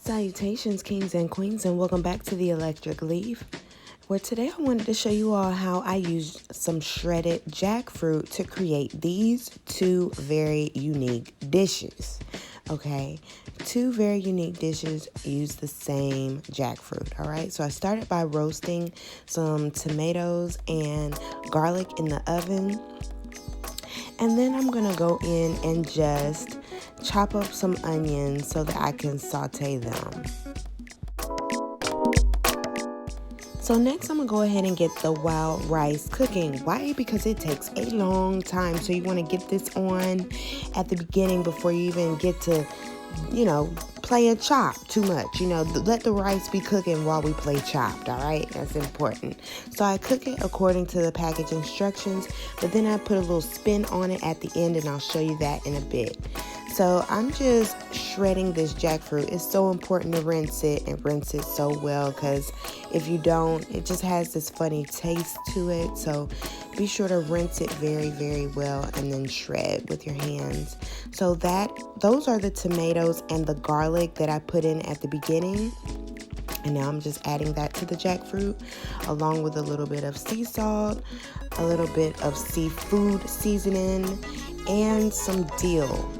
Salutations, kings and queens, and welcome back to the Electric Leaf, where today I wanted to show you all how I used some shredded jackfruit to create these two very unique dishes. Okay, two very unique dishes use the same jackfruit. All right, so I started by roasting some tomatoes and garlic in the oven, and then I'm gonna go in and just chop up some onions so that I can saute them. So next I'm gonna go ahead and get the wild rice cooking. Why? Because it takes a long time. So you wanna get this on at the beginning before you even get to, play and chop too much. Let the rice be cooking while we play chopped, all right? That's important. So I cook it according to the package instructions, but then I put a little spin on it at the end, and I'll show you that in a bit. So I'm just shredding this jackfruit. It's so important to rinse it and rinse it so well, because if you don't, it just has this funny taste to it. So be sure to rinse it very, very well and then shred with your hands. So those are the tomatoes and the garlic that I put in at the beginning. And now I'm just adding that to the jackfruit, along with a little bit of sea salt, a little bit of seafood seasoning, and some dill.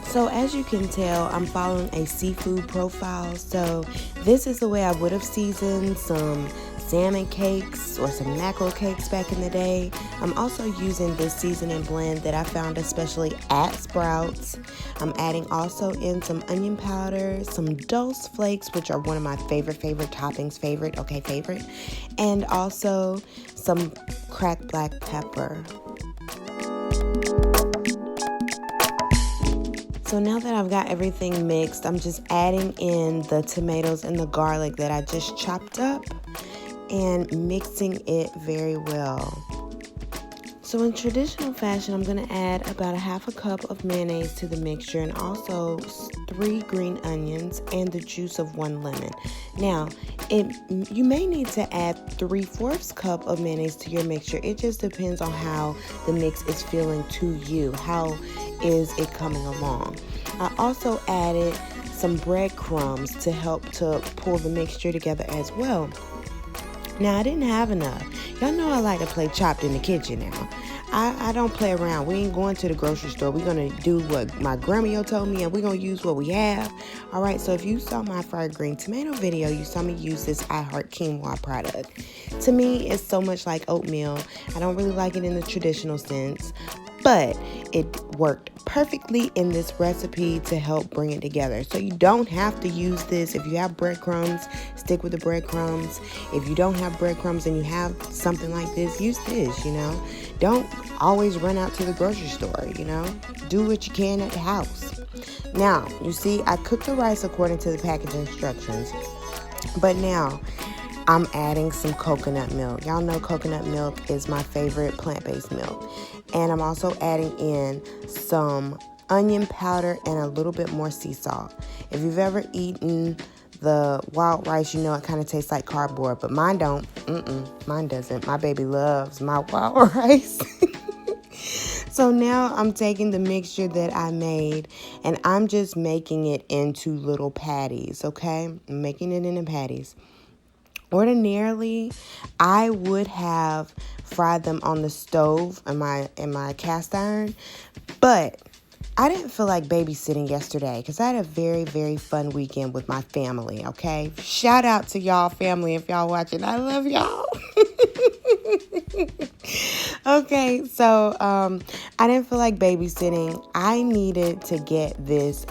So as you can tell, I'm following a seafood profile. So this is the way I would have seasoned some salmon cakes or some mackerel cakes back in the day. I'm also using this seasoning blend that I found especially at Sprouts. I'm adding also in some onion powder, some dulse flakes, which are one of my favorite toppings, favorite, and also some cracked black pepper. So now that I've got everything mixed, I'm just adding in the tomatoes and the garlic that I just chopped up and mixing it very well. So in traditional fashion, I'm going to add about a half a cup of mayonnaise to the mixture, and also 3 green onions and the juice of 1 lemon. Now, you may need to add 3/4 cup of mayonnaise to your mixture. It just depends on how the mix is feeling to you. How is it coming along? I also added some breadcrumbs to help to pull the mixture together as well. Now, I didn't have enough. Y'all know I like to play chopped in the kitchen now. I don't play around. We ain't going to the grocery store. We're going to do what my grandma told me, and we're going to use what we have. All right, so if you saw my fried green tomato video, you saw me use this I Heart Quinoa product. To me, it's so much like oatmeal. I don't really like it in the traditional sense, but it worked perfectly in this recipe to help bring it together. So you don't have to use this. If you have breadcrumbs, stick with the breadcrumbs. If you don't have breadcrumbs and you have something like this, use this, Don't always run out to the grocery store, Do what you can at the house. Now, you see, I cooked the rice according to the package instructions, but now I'm adding some coconut milk. Y'all know coconut milk is my favorite plant-based milk. And I'm also adding in some onion powder and a little bit more sea salt. If you've ever eaten the wild rice, you know it kind of tastes like cardboard, but mine don't. Mine doesn't. My baby loves my wild rice. So now I'm taking the mixture that I made and I'm just making it into little patties, okay? I'm making it into patties. Ordinarily, I would have fried them on the stove in my cast iron, but I didn't feel like babysitting yesterday because I had a very, very fun weekend with my family, okay? Shout out to y'all family if y'all watching. I love y'all. Okay, so I didn't feel like babysitting. I needed to get this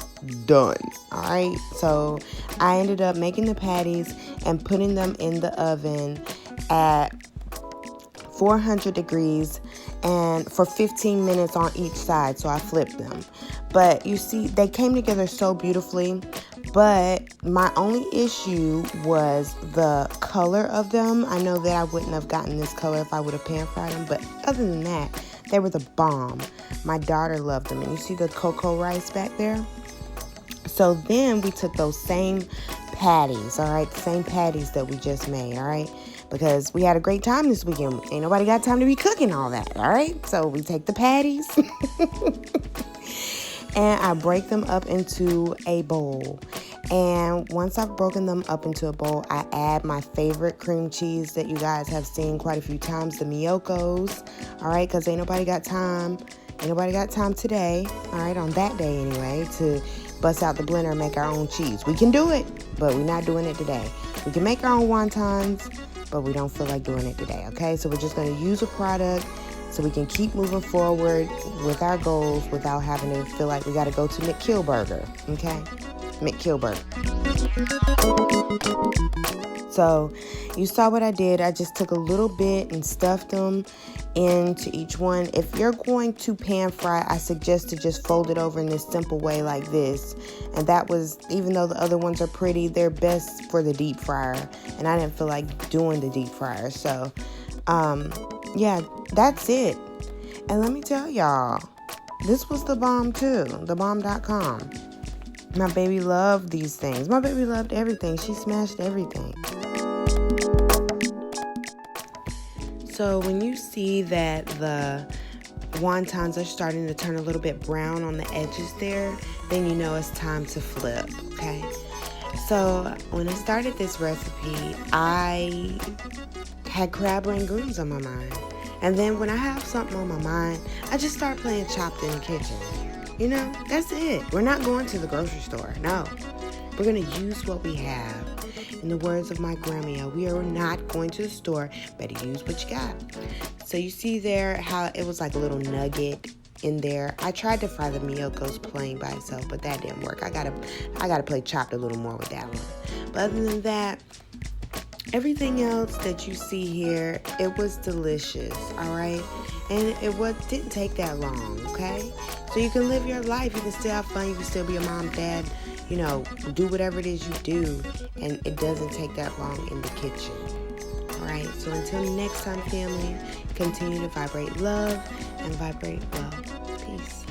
done, all right? So I ended up making the patties and putting them in the oven at 400 degrees and for 15 minutes on each side. So I flipped them. But you see, they came together so beautifully. But my only issue was the color of them. I know that I wouldn't have gotten this color if I would have pan fried them. But other than that, they were the bomb. My daughter loved them. And you see the cocoa rice back there? So then we took those same patties, all right? The same patties that we just made, all right? Because we had a great time this weekend. Ain't nobody got time to be cooking all that, all right? So we take the patties and I break them up into a bowl. And once I've broken them up into a bowl, I add my favorite cream cheese that you guys have seen quite a few times, the Miyokos, all right, because ain't nobody got time today, all right, on that day anyway, to bust out the blender and make our own cheese. We can do it, but we're not doing it today. We can make our own wontons, but we don't feel like doing it today, okay? So we're just going to use a product so we can keep moving forward with our goals without having to feel like we got to go to McKillburger, okay? McKillburger. So you saw what I did. I just took a little bit and stuffed them into each one. If you're going to pan fry, I suggest to just fold it over in this simple way like this. And that was, even though the other ones are pretty, they're best for the deep fryer. And I didn't feel like doing the deep fryer. So, yeah, that's it. And let me tell y'all, this was the bomb too, thebomb.com. My baby loved these things. My baby loved everything. She smashed everything. So when you see that the wontons are starting to turn a little bit brown on the edges there, then you know it's time to flip, okay? So when I started this recipe, I had crab rangoons on my mind. And then when I have something on my mind, I just start playing Chopped in the kitchen. You know, that's it. We're not going to the grocery store. No. We're going to use what we have. In the words of my grandma, we are not going to the store. Better use what you got. So you see there how it was like a little nugget in there. I tried to fry the Miyokos plain by itself, but that didn't work. I gotta play Chopped a little more with that one. But other than that, everything else that you see here, it was delicious, all right? And it didn't take that long, okay? So you can live your life. You can still have fun. You can still be a mom, dad, you know, do whatever it is you do. And it doesn't take that long in the kitchen, all right? So until next time, family, continue to vibrate love and vibrate well. Peace.